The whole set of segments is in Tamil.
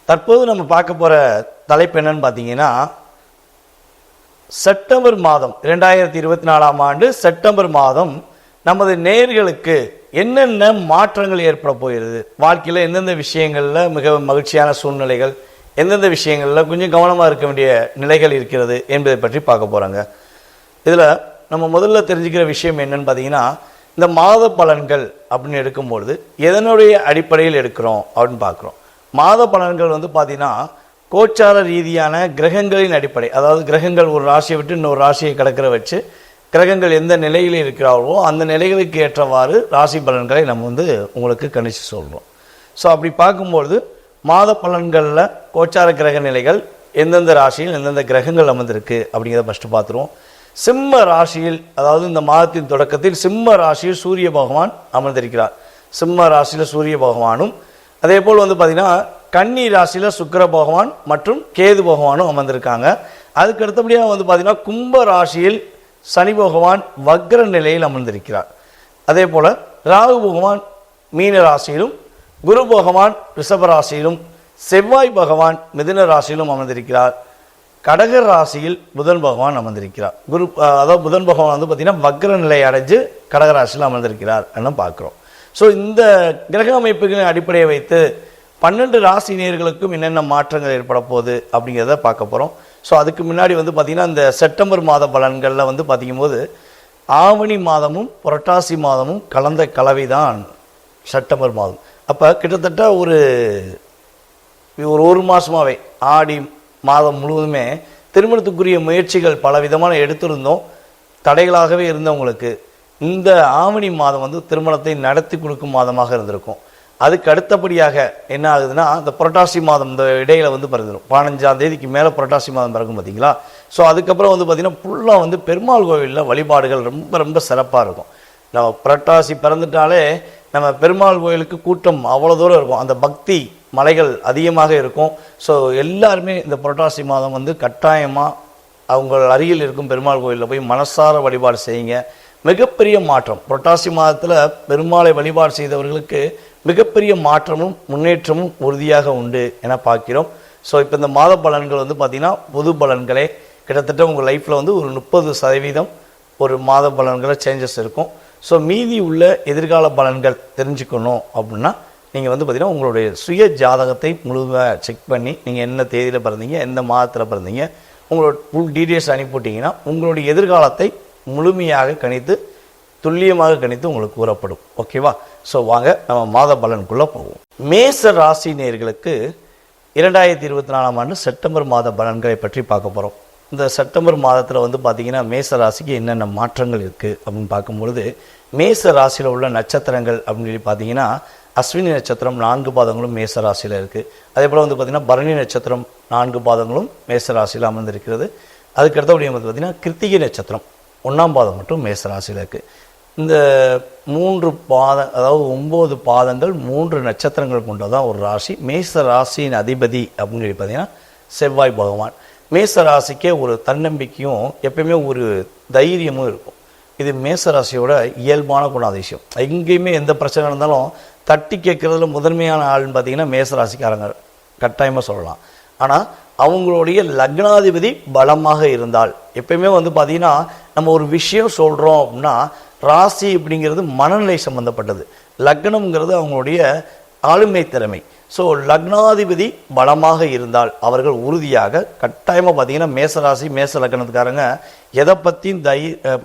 தற்போது நம்ம பார்க்க போகிற தலைப்பு என்னன்னு பார்த்தீங்கன்னா, செப்டம்பர் மாதம் 2024ஆம் ஆண்டு செப்டம்பர் மாதம் நமது நேயர்களுக்கு என்னென்ன மாற்றங்கள் ஏற்பட போகிறது, வாழ்க்கையில் எந்தெந்த விஷயங்களில் மிக மகிழ்ச்சியான சூழ்நிலைகள், எந்தெந்த விஷயங்களில் கொஞ்சம் கவனமாக இருக்க வேண்டிய நிலைகள் இருக்கிறது என்பதை பற்றி பார்க்க போகிறாங்க. இதில் நம்ம முதல்ல தெரிஞ்சுக்கிற விஷயம் என்னன்னு பார்த்தீங்கன்னா, இந்த மாத பலன்கள் அப்படின்னு எடுக்கும்பொழுது எதனுடைய அடிப்படையில் எடுக்கிறோம் அப்படின்னு பார்க்குறோம். மாத பலன்கள் பார்த்தீங்கன்னா கோச்சார ரீதியான கிரகங்களின் அடிப்படை, அதாவது கிரகங்கள் ஒரு ராசியை விட்டு இன்னொரு ராசியை கடக்கிற வச்சு கிரகங்கள் எந்த நிலையில் இருக்கிறார்களோ அந்த நிலைகளுக்கு ஏற்றவாறு ராசி பலன்களை நம்ம உங்களுக்கு கணிச்சு சொல்கிறோம். ஸோ அப்படி பார்க்கும்பொழுது மாத பலன்களில் கோச்சார கிரக நிலைகள் எந்தெந்த ராசியில் எந்தெந்த கிரகங்கள் அமர்ந்திருக்கு அப்படிங்கிறத ஃபஸ்ட்டு பார்த்துருவோம். சிம்ம ராசியில், அதாவது இந்த மாதத்தின் தொடக்கத்தில் சிம்ம ராசியில் சூரிய பகவான் அமர்ந்திருக்கிறார். சிம்ம ராசியில் சூரிய பகவானும், அதே போல் பார்த்தீங்கன்னா கன்னி ராசியில் சுக்கிர பகவான் மற்றும் கேது பகவானும் அமர்ந்திருக்காங்க. அதுக்கு அடுத்தபடியாக பார்த்தீங்கன்னா கும்ப ராசியில் சனி பகவான் வக்ர நிலையில் அமர்ந்திருக்கிறார். அதே போல் ராகு பகவான் மீன ராசியிலும், குரு பகவான் ரிஷப ராசியிலும், செவ்வாய் பகவான் மிதுன ராசியிலும் அமர்ந்திருக்கிறார். கடக ராசியில் புதன் பகவான் அமர்ந்திருக்கிறார். அதாவது புதன் பகவான் பார்த்தீங்கன்னா வக்ர நிலை அடைஞ்சு கடக ராசியில் அமர்ந்திருக்கிறார் என்ன பார்க்குறோம். ஸோ இந்த கிரக அமைப்புகளின் அடிப்படையை வைத்து 12 ராசி நேயர்களுக்கும் என்னென்ன மாற்றங்கள் ஏற்பட போகுது அப்படிங்கிறத பார்க்க போகிறோம். ஸோ அதுக்கு முன்னாடி பார்த்தீங்கன்னா இந்த செப்டம்பர் மாத பலன்களில் பார்த்திங்கும்போது ஆவணி மாதமும் புரட்டாசி மாதமும் கலந்த கலவை தான் செப்டம்பர் மாதம். அப்போ கிட்டத்தட்ட ஒரு மாதமாகவே ஆடி மாதம் முழுவதுமே திருமணத்துக்குரிய முயற்சிகள் பல விதமான எடுத்திருந்தோம். தடைகளாகவே இருந்தவங்களுக்கு இந்த ஆவணி மாதம் திருமணத்தை நடத்தி கொடுக்கும் மாதமாக இருந்திருக்கும். அதுக்கு அடுத்தபடியாக என்ன ஆகுதுன்னா, இந்த புரட்டாசி மாதம் இந்த இடையில பிறந்துடும். 15ஆம் தேதிக்கு மேலே புரட்டாசி மாதம் பிறக்கும் பார்த்தீங்களா. ஸோ அதுக்கப்புறம் பார்த்தீங்கன்னா ஃபுல்லாக பெருமாள் கோவிலில் வழிபாடுகள் ரொம்ப ரொம்ப சிறப்பாக இருக்கும். நம்ம புரட்டாசி பிறந்துட்டாலே நம்ம பெருமாள் கோயிலுக்கு கூட்டம் அவ்வளோ தூரம் இருக்கும், அந்த பக்தி மலைகள் அதிகமாக இருக்கும். ஸோ எல்லாருமே இந்த புரட்டாசி மாதம் கட்டாயமாக அவங்க அருகில் இருக்கும் பெருமாள் கோயிலில் போய் மனசார வழிபாடு செய்யுங்க. மிகப்பெரிய மாற்றம் புரட்டாசி மாதத்தில் பெருமாளை வழிபாடு செய்தவர்களுக்கு மிகப்பெரிய மாற்றமும் முன்னேற்றமும் உறுதியாக உண்டு என பார்க்கிறோம். ஸோ இப்போ இந்த மாத பலன்கள் பார்த்திங்கன்னா பொது பலன்களே கிட்டத்தட்ட உங்கள் லைஃப்பில் ஒரு 30% ஒரு மாத பலன்களை சேஞ்சஸ் இருக்கும். ஸோ மீதி உள்ள எதிர்கால பலன்கள் தெரிஞ்சுக்கணும் அப்படின்னா நீங்கள் பார்த்திங்கன்னா உங்களுடைய சுய ஜாதகத்தை முழுமையாக செக் பண்ணி நீங்கள் என்ன தேதியில் பிறந்தீங்க, எந்த மாதத்தில் பிறந்தீங்க, உங்களோட ஃபுல் டீட்டெயில்ஸ் அனுப்பிவிட்டிங்கன்னா உங்களுடைய எதிர்காலத்தை முழுமையாக கணித்து துல்லியமாக கணித்து உங்களுக்கு கூறப்படும். ஓகேவா. ஸோ வாங்க நம்ம மாத பலனுக்குள்ளே போவோம். மேச ராசி நேயர்களுக்கு 2024ஆம் ஆண்டு செப்டம்பர் மாத பலன்களை பற்றி பார்க்க போகிறோம். இந்த செப்டம்பர் மாதத்தில் பார்த்திங்கன்னா மேச ராசிக்கு என்னென்ன மாற்றங்கள் இருக்குது அப்படின்னு பார்க்கும்பொழுது, மேச ராசியில் உள்ள நட்சத்திரங்கள் அப்படின்னு சொல்லி பார்த்தீங்கன்னா அஸ்வினி நட்சத்திரம் 4 பாதங்களும் மேச ராசியில் இருக்குது. அதே போல் பார்த்திங்கன்னா பரணி நட்சத்திரம் 4 பாதங்களும் மேச ராசியில் அமர்ந்திருக்கிறது. அதுக்கு அடுத்தபடி பார்த்திங்கன்னா கிருத்திகை நட்சத்திரம் 1ஆம் பாதம் மட்டும் மேச ராசியில் இருக்குது. இந்த 3 பாதம், அதாவது 9 பாதங்கள் 3 நட்சத்திரங்கள் கொண்டதான் ஒரு ராசி. மேச ராசியின் அதிபதி அப்படின்னு சொல்லி பார்த்தீங்கன்னா செவ்வாய் பகவான். மேச ராசிக்கே ஒரு தன்னம்பிக்கையும் எப்பயுமே ஒரு தைரியமும் இருக்கும். இது மேச ராசியோட இயல்பான குணாதிசயம். எங்கேயுமே எந்த பிரச்சனை இருந்தாலும் தட்டி கேட்கறதுல முதன்மையான ஆள்னு பார்த்தீங்கன்னா மேச ராசிக்காரங்க கட்டாயமாக சொல்லலாம். ஆனால் அவங்களுடைய லக்னாதிபதி பலமாக இருந்தால், எப்பயுமே பார்த்தீங்கன்னா நம்ம ஒரு விஷயம் சொல்கிறோம் அப்படின்னா ராசி அப்படிங்கிறது மனநிலை சம்பந்தப்பட்டது, லக்னம்ங்கிறது அவங்களுடைய ஆளுமை திறமை. ஸோ லக்னாதிபதி பலமாக இருந்தால் அவர்கள் உறுதியாக கட்டாயமாக பார்த்தீங்கன்னா மேசராசி மேச லக்னத்துக்காரங்க எதை பற்றியும்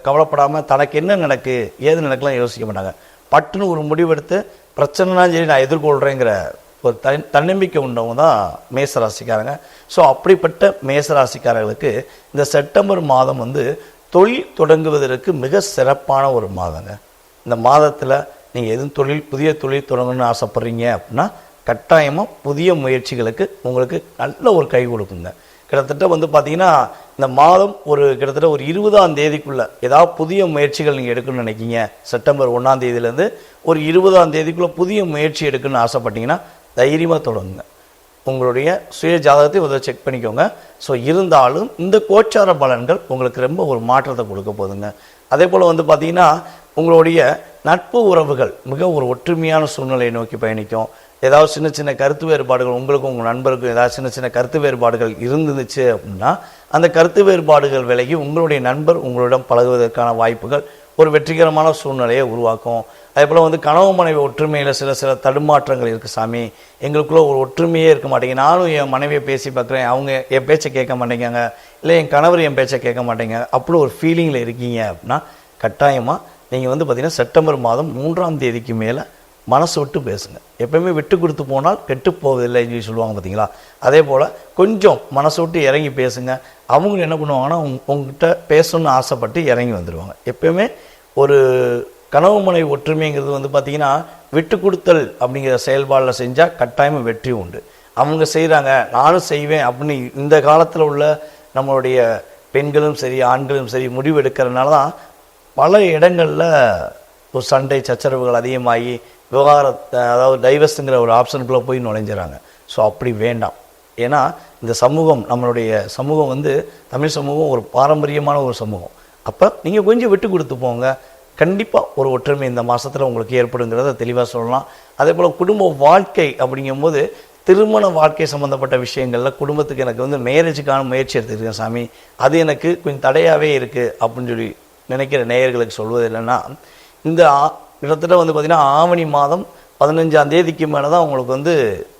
கவலைப்படாமல் தனக்கு என்ன நடக்கு ஏது நடக்கலாம் யோசிக்க மாட்டாங்க. பட்டுன்னு ஒரு முடிவெடுத்து பிரச்சனைனா சரி நான் எதிர்கொள்கிறேங்கிற ஒரு தன்னம்பிக்கை உண்டவங்க தான் மேசராசிக்காரங்க. ஸோ அப்படிப்பட்ட மேசராசிக்காரர்களுக்கு இந்த செப்டம்பர் மாதம் தொழில் தொடங்குவதற்கு மிக சிறப்பான ஒரு மாதங்க. இந்த மாதத்தில் நீங்கள் எதுவும் புதிய தொழில் தொடங்கணும்னு ஆசைப்பட்றீங்க அப்படின்னா கட்டாயமாக புதிய முயற்சிகளுக்கு உங்களுக்கு நல்ல ஒரு கை கொடுக்குங்க. கிட்டத்தட்ட பார்த்தீங்கன்னா இந்த மாதம் கிட்டத்தட்ட ஒரு 20ஆம் தேதிக்குள்ளே ஏதாவது புதிய முயற்சிகள் நீங்கள் எடுக்கணும்னு நினைக்கிங்க, செப்டம்பர் 1ஆம் தேதியிலேருந்து ஒரு 20ஆம் தேதிக்குள்ளே புதிய முயற்சி எடுக்கணும்னு ஆசைப்பட்டீங்கன்னா தைரியமாக தொடங்குங்க. உங்களுடைய சுய ஜாதகத்தை உதவி செக் பண்ணிக்கோங்க. ஸோ இருந்தாலும் இந்த கோச்சார பலன்கள் உங்களுக்கு ரொம்ப ஒரு மாற்றத்தை கொடுக்க போதுங்க. அதே போல் பார்த்தீங்கன்னா உங்களுடைய நட்பு உறவுகள் மிக ஒரு ஒற்றுமையான சூழ்நிலையை நோக்கி பயணிக்கும். ஏதாவது சின்ன சின்ன கருத்து வேறுபாடுகள் உங்களுக்கும் உங்கள் நண்பருக்கும் ஏதாவது சின்ன சின்ன கருத்து வேறுபாடுகள் இருந்துச்சு அப்படின்னா அந்த கருத்து வேறுபாடுகள் விலகி உங்களுடைய நண்பர் உங்களிடம் பழகுவதற்கான வாய்ப்புகள் ஒரு வெற்றிகரமான சூழ்நிலையை உருவாக்கும். அதே போல் வந்து கணவன் மனைவி ஒற்றுமையில் சில தடுமாற்றங்கள் இருக்குது சாமி, எங்களுக்குள்ளே ஒரு ஒற்றுமையே இருக்க மாட்டேங்க, நானும் என் மனைவியை பேசி பார்க்குறேன், அவங்க என் பேச்சை கேட்க மாட்டேங்காங்க, இல்லை என் கணவர் என் பேச்சை கேட்க மாட்டேங்க, அப்படி ஒரு ஃபீலிங்கில் இருக்கீங்க அப்படின்னா கட்டாயமாக நீங்கள் வந்து பார்த்திங்கன்னா செப்டம்பர் மாதம் 3ஆம் தேதிக்கு மேலே மனசு விட்டு பேசுங்க. எப்பயுமே விட்டு கொடுத்து போனால் கெட்டு போவதில்லைன்னு சொல்லுவாங்க பார்த்தீங்களா, அதே போல் கொஞ்சம் மனசு விட்டு இறங்கி பேசுங்க. அவங்க என்ன பண்ணுவாங்கன்னா உங்ககிட்ட பேசணும்னு ஆசைப்பட்டு இறங்கி வந்துடுவாங்க. எப்பயுமே ஒரு கனவு மனை ஒற்றுமைங்கிறது வந்து பார்த்திங்கன்னா விட்டு கொடுத்தல் அப்படிங்கிற செயல்பாடில் செஞ்சால் கட்டாயமாக வெற்றி உண்டு. அவங்க செய்கிறாங்க நானும் செய்வேன் அப்படின்னு இந்த காலத்தில் உள்ள நம்மளுடைய பெண்களும் சரி ஆண்களும் சரி முடிவு எடுக்கிறதுனால தான் பல இடங்களில் ஒரு சண்டை சச்சரவுகள் அதிகமாகி விவகாரத்தை அதாவது டைவர்ஸுங்கிற ஒரு ஆப்ஷனுக்குள்ளே போய் நுழைஞ்சிடறாங்க. ஸோ அப்படி வேண்டாம். ஏன்னா இந்த சமூகம் நம்மளுடைய சமூகம் வந்து தமிழ் சமூகம் ஒரு பாரம்பரியமான ஒரு சமூகம். அப்போ நீங்கள் கொஞ்சம் விட்டு கொடுத்து போங்க, கண்டிப்பாக ஒரு ஒற்றுமை இந்த மாதத்தில் உங்களுக்கு ஏற்படுங்கிறத தெளிவாக சொல்லலாம். அதே போல் குடும்ப வாழ்க்கை அப்படிங்கும்போது திருமண வாழ்க்கை சம்மந்தப்பட்ட விஷயங்களில் குடும்பத்துக்கு எனக்கு வந்து மேரேஜுக்கான முயற்சி எடுத்துருக்கேன் சாமி, அது எனக்கு கொஞ்சம் தடையாகவே இருக்குது அப்படின்னு சொல்லி நினைக்கிற நேயர்களுக்கு சொல்வது இல்லைன்னா, இந்த கிட்டத்தட்ட வந்து பார்த்திங்கன்னா ஆவணி மாதம் 15ஆம் தேதிக்கு மேலே தான் உங்களுக்கு வந்து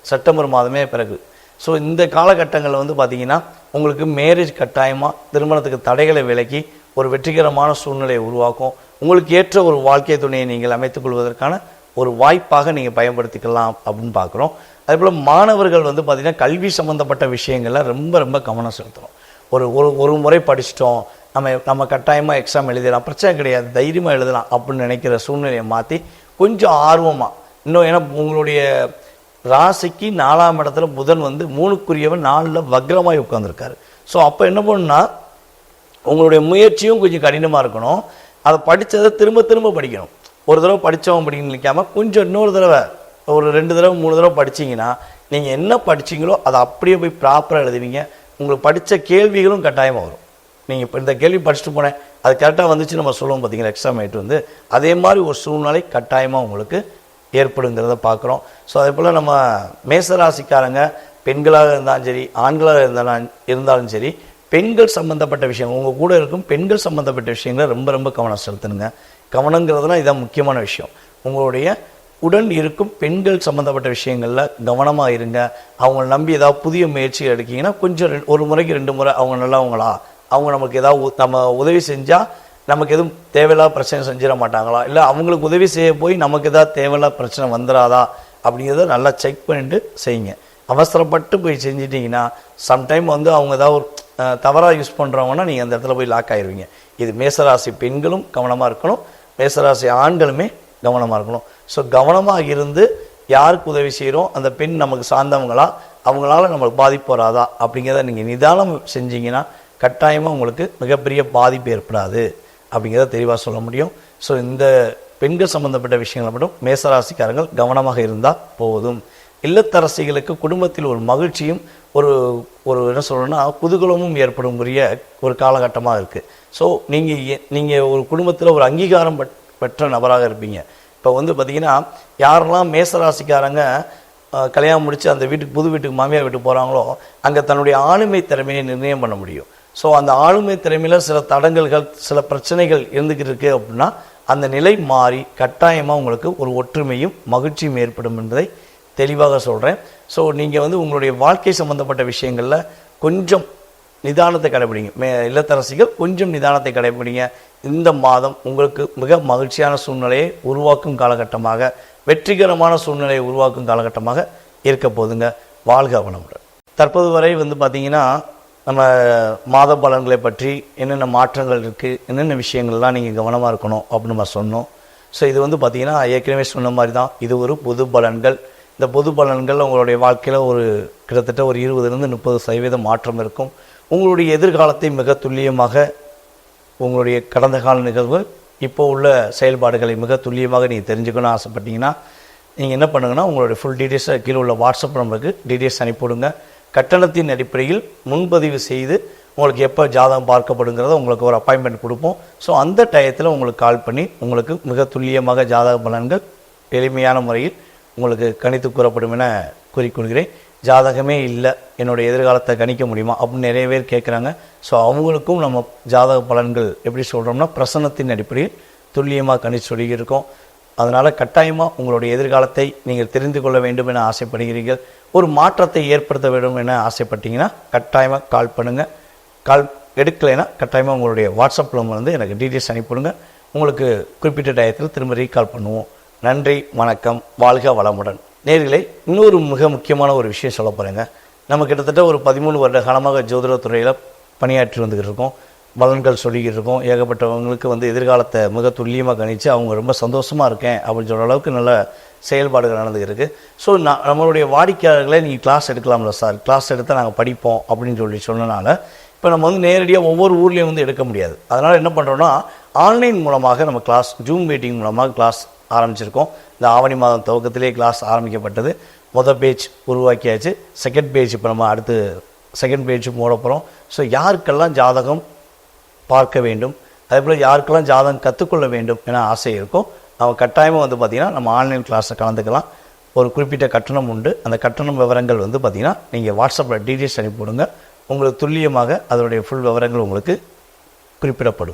செப்டம்பர் மாதமே பிறகு. ஸோ இந்த காலகட்டங்களில் வந்து பார்த்திங்கன்னா உங்களுக்கு மேரேஜ் கட்டாயமாக திருமணத்துக்கு தடைகளை விலக்கி ஒரு வெற்றிகரமான சூழ்நிலையை உருவாக்கும். உங்களுக்கு ஏற்ற ஒரு வாழ்க்கை துணையை நீங்கள் அமைத்துக் கொள்வதற்கான ஒரு வாய்ப்பாக நீங்கள் பயன்படுத்திக்கலாம் அப்படின்னு பார்க்குறோம். அதேபோல் மாணவர்கள் வந்து பார்த்திங்கன்னா கல்வி சம்மந்தப்பட்ட விஷயங்களில் ரொம்ப ரொம்ப கவனம் செலுத்தணும். ஒரு முறை படிச்சிட்டோம், நம்ம கட்டாயமாக எக்ஸாம் எழுதிடலாம், பிரச்சனை கிடையாது, தைரியமாக எழுதலாம் அப்படின்னு நினைக்கிற சூழ்நிலையை மாற்றி கொஞ்சம் ஆர்வமாக இன்னும், ஏன்னா உங்களுடைய ராசிக்கு 4ஆம் இடத்துல புதன் வந்து 3க்குரியவன் 4ல் வக்ரமாய் உட்காந்துருக்காரு. ஸோ அப்போ என்ன பண்ணுன்னா உங்களுடைய முயற்சியும் கொஞ்சம் கடினமாக இருக்கணும். அதை படித்ததை திரும்ப திரும்ப படிக்கணும். ஒரு தடவை படித்தவன் படிக்கணும் நினைக்காமல் கொஞ்சம் இன்னொரு தடவை ஒரு 2 தடவை 3 தடவை படிச்சிங்கன்னா நீங்கள் என்ன படிச்சிங்களோ அதை அப்படியே போய் ப்ராப்பராக எழுதுவீங்க. உங்களுக்கு படித்த கேள்விகளும் கட்டாயமாக வரும். நீங்கள் இப்போ இந்த கேள்வி படிச்சுட்டு போனேன் அது கரெக்டாக வந்துச்சு நம்ம சொல்லுவோம் பார்த்தீங்கன்னா எக்ஸாம் ஆகிட்டு வந்து அதே மாதிரி ஒரு சூழ்நிலை கட்டாயமாக உங்களுக்கு ஏற்படுங்கிறத பார்க்குறோம். ஸோ அதே போல் நம்ம மேசராசிக்காரங்க பெண்களாக இருந்தாலும் சரி ஆண்களாக இருந்தாலும் சரி பெண்கள் சம்மந்தப்பட்ட விஷயம் உங்கள் கூட இருக்கும் பெண்கள் சம்மந்தப்பட்ட விஷயங்களை ரொம்ப ரொம்ப கவனம் செலுத்தணுங்க. கவனங்கிறதுலாம் இதான் முக்கியமான விஷயம். உங்களுடைய உடன் இருக்கும் பெண்கள் சம்மந்தப்பட்ட விஷயங்களில் கவனமாக இருங்க. அவங்கள நம்பி ஏதாவது புதிய முயற்சிகள் எடுக்கிங்கன்னா கொஞ்சம் ஒரு முறைக்கு 2 முறை அவங்க நல்லவங்களா, அவங்க நமக்கு ஏதாவது நம்ம உதவி செஞ்சால் நமக்கு எதுவும் தேவையில்லாத பிரச்சனை செஞ்சிட மாட்டாங்களா, இல்லை அவங்களுக்கு உதவி செய்ய போய் நமக்கு ஏதாவது தேவையில்லாத பிரச்சனை வந்துடாதா அப்படிங்கிறத நல்லா செக் பண்ணிட்டு செய்யுங்க. அவசரப்பட்டு போய் செஞ்சிட்டிங்கன்னா சம்டைம் வந்து அவங்க ஏதாவது ஒரு தவறாக யூஸ் பண்ணுறவங்கன்னா நீங்கள் அந்த இடத்துல போய் லாக் ஆகிடுவீங்க. இது மேசராசி பெண்களும் கவனமாக இருக்கணும், மேசராசி ஆண்களுமே கவனமாக இருக்கணும். ஸோ கவனமாக இருந்து யாருக்கு உதவி செய்கிறோம், அந்த பெண் நமக்கு சார்ந்தவங்களா, அவங்களால நம்மளுக்கு பாதிப்பு வராதா அப்படிங்கிறத நீங்கள் நிதானம் செஞ்சீங்கன்னா கட்டாயமாக உங்களுக்கு மிகப்பெரிய பாதிப்பு ஏற்படாது அப்படிங்கிறத தெளிவாக சொல்ல முடியும். ஸோ இந்த பெண்கள் சம்மந்தப்பட்ட விஷயங்களை மட்டும் மேசராசிக்காரங்கள் கவனமாக இருந்தால் போதும். இல்லத்தரசிகளுக்கு குடும்பத்தில் ஒரு மகிழ்ச்சியும் ஒரு என்ன சொல்லணும்னா குதூகலமும் ஏற்படும்படிய ஒரு காலகட்டமாக இருக்குது. ஸோ நீங்கள் ஒரு குடும்பத்தில் ஒரு அங்கீகாரம் பெற்ற நபராக இருப்பீங்க. இப்போ வந்து பார்த்திங்கன்னா யாரெல்லாம் மேசராசிக்காரங்க கல்யாணம் முடித்து அந்த வீட்டுக்கு புது வீட்டுக்கு மாமியார் வீட்டுக்கு போகிறாங்களோ அங்கே தன்னுடைய ஆளுமை திறமையை நிர்ணயம் பண்ண முடியும். ஸோ அந்த ஆளுமை திறமையில் சில தடங்கல்கள் சில பிரச்சனைகள் இருந்துக்கிட்டு இருக்குது அப்படின்னா அந்த நிலை மாறி கட்டாயமாக உங்களுக்கு ஒரு ஒற்றுமையும் மகிழ்ச்சியும் ஏற்படும் என்பதை தெளிவாக சொல்கிறேன். ஸோ நீங்கள் வந்து உங்களுடைய வாழ்க்கை சம்மந்தப்பட்ட விஷயங்களில் கொஞ்சம் நிதானத்தை கடைபிடிங்க. இல்லத்தரசிகள் கொஞ்சம் நிதானத்தை கடைபிடிங்க. இந்த மாதம் உங்களுக்கு மிக மகிழ்ச்சியான சூழ்நிலையை உருவாக்கும் காலகட்டமாக, வெற்றிகரமான சூழ்நிலையை உருவாக்கும் காலகட்டமாக இருக்க போதுங்க. வாழ்க வளமுடன். தற்போது வரை வந்து பார்த்திங்கன்னா நம்ம மாத பலன்களை பற்றி என்னென்ன மாற்றங்கள் இருக்குது, என்னென்ன விஷயங்கள்லாம் நீங்கள் கவனமாக இருக்கணும் அப்படின்னு நம்ம சொன்னோம். ஸோ இது வந்து பார்த்திங்கன்னா ஏற்கனவே சொன்ன மாதிரி தான், இது ஒரு பொது பலன்கள். இந்த பொது பலன்கள் உங்களுடைய வாழ்க்கையில் ஒரு கிட்டத்தட்ட ஒரு 20-30% மாற்றம் இருக்கும். உங்களுடைய எதிர்காலத்தை மிக துல்லியமாக உங்களுடைய கடந்த கால நிகழ்வுகள் இப்போ உள்ள செயல்பாடுகளை மிக துல்லியமாக நீங்கள் தெரிஞ்சுக்கணும்னு ஆசைப்பட்டீங்கன்னா நீங்கள் என்ன பண்ணுங்கன்னா உங்களுடைய ஃபுல் டீட்டெயில்ஸை கீழே உள்ள வாட்ஸ்அப் நம்பருக்கு டீட்டெயில்ஸ் அனுப்பிவிடுங்க. கட்டணத்தின் அடிப்படையில் முன்பதிவு செய்து உங்களுக்கு எப்போ ஜாதகம் பார்க்கப்படுங்கிறத உங்களுக்கு ஒரு அப்பாயின்மெண்ட் கொடுப்போம். ஸோ அந்த டயத்தில் உங்களுக்கு கால் பண்ணி உங்களுக்கு மிக துல்லியமாக ஜாதக பலன்கள் எளிமையான முறையில் உங்களுக்கு கணித்து கூறப்படும் என கூறிக்கொள்கிறேன். ஜாதகமே இல்லை, என்னுடைய எதிர்காலத்தை கணிக்க முடியுமா அப்படின்னு நிறைய பேர் கேட்குறாங்க. ஸோ அவங்களுக்கும் நம்ம ஜாதக பலன்கள் எப்படி சொல்கிறோம்னா பிரசன்னத்தின் அடிப்படையில் துல்லியமாக கணிச்சு சொல்லியிருக்கோம். அதனால் கட்டாயமாக உங்களுடைய எதிர்காலத்தை நீங்கள் தெரிந்து கொள்ள வேண்டும் என ஆசைப்படுகிறீர்கள், ஒரு மாற்றத்தை ஏற்படுத்த வேண்டும் என ஆசைப்பட்டீங்கன்னா கட்டாயமாக கால் பண்ணுங்கள். கால் எடுக்கலைன்னா கட்டாயமாக உங்களுடைய வாட்ஸ்அப்பில் வந்து எனக்கு டீட்டெயில்ஸ் அனுப்பிவிடுங்க. உங்களுக்கு குறிப்பிட்ட டயத்தில் திரும்ப ரீகால் பண்ணுவோம். நன்றி, வணக்கம், வாழ்க வளமுடன். நேர்களே, இன்னொரு மிக முக்கியமான ஒரு விஷயம் சொல்ல போகிறேங்க. நம்ம கிட்டத்தட்ட ஒரு 13 வருட காலமாக ஜோதிடத்துறையில் பணியாற்றி வந்துக்கிட்டு இருக்கோம், பலன்கள் சொல்லிக்கிட்டு இருக்கோம். ஏகப்பட்டவங்களுக்கு வந்து எதிர்காலத்தை மிக துல்லியமாக கணித்து அவங்க ரொம்ப சந்தோஷமாக இருக்கேன் அப்படின்னு சொல்கிற அளவுக்கு நல்ல செயல்பாடுகள் நடந்துக்கிட்டு இருக்குது. ஸோ நம்மளுடைய வாடிக்கையாளர்களை நீங்கள் கிளாஸ் எடுக்கலாம்ல சார், கிளாஸ் எடுத்தால் நாங்கள் படிப்போம் அப்படின்னு சொன்னனால இப்போ நம்ம வந்து நேரடியாக ஒவ்வொரு ஊர்லேயும் வந்து எடுக்க முடியாது. அதனால் என்ன பண்ணுறோன்னா ஆன்லைன் மூலமாக நம்ம கிளாஸ், ஜூம் மீட்டிங் மூலமாக கிளாஸ் ஆரம்பிச்சிருக்கோம். இந்த ஆவணி மாதம் துவக்கத்திலே கிளாஸ் ஆரம்பிக்கப்பட்டது. மொதல் பேஜ் உருவாக்கியாச்சு, செகண்ட் பேஜ் இப்போ நம்ம அடுத்து செகண்ட் பேஜ் போட போகிறோம். ஸோ யாருக்கெல்லாம் ஜாதகம் பார்க்க வேண்டும், அதேபோல் யாருக்கெல்லாம் ஜாதகம் கற்றுக்கொள்ள வேண்டும் என ஆசை இருக்கும், அவங்க கட்டாயமாக வந்து பார்த்திங்கன்னா நம்ம ஆன்லைன் கிளாஸில் கலந்துக்கலாம். ஒரு குறிப்பிட்ட கட்டணம் உண்டு. அந்த கட்டணம் விவரங்கள் வந்து பார்த்திங்கன்னா நீங்கள் வாட்ஸ்அப்பில் டீட்டெயில்ஸ் அனுப்பிவிடுங்க. உங்களுக்கு துல்லியமாக அதனுடைய ஃபுல் விவரங்கள் உங்களுக்கு குறிப்பிடப்படும்.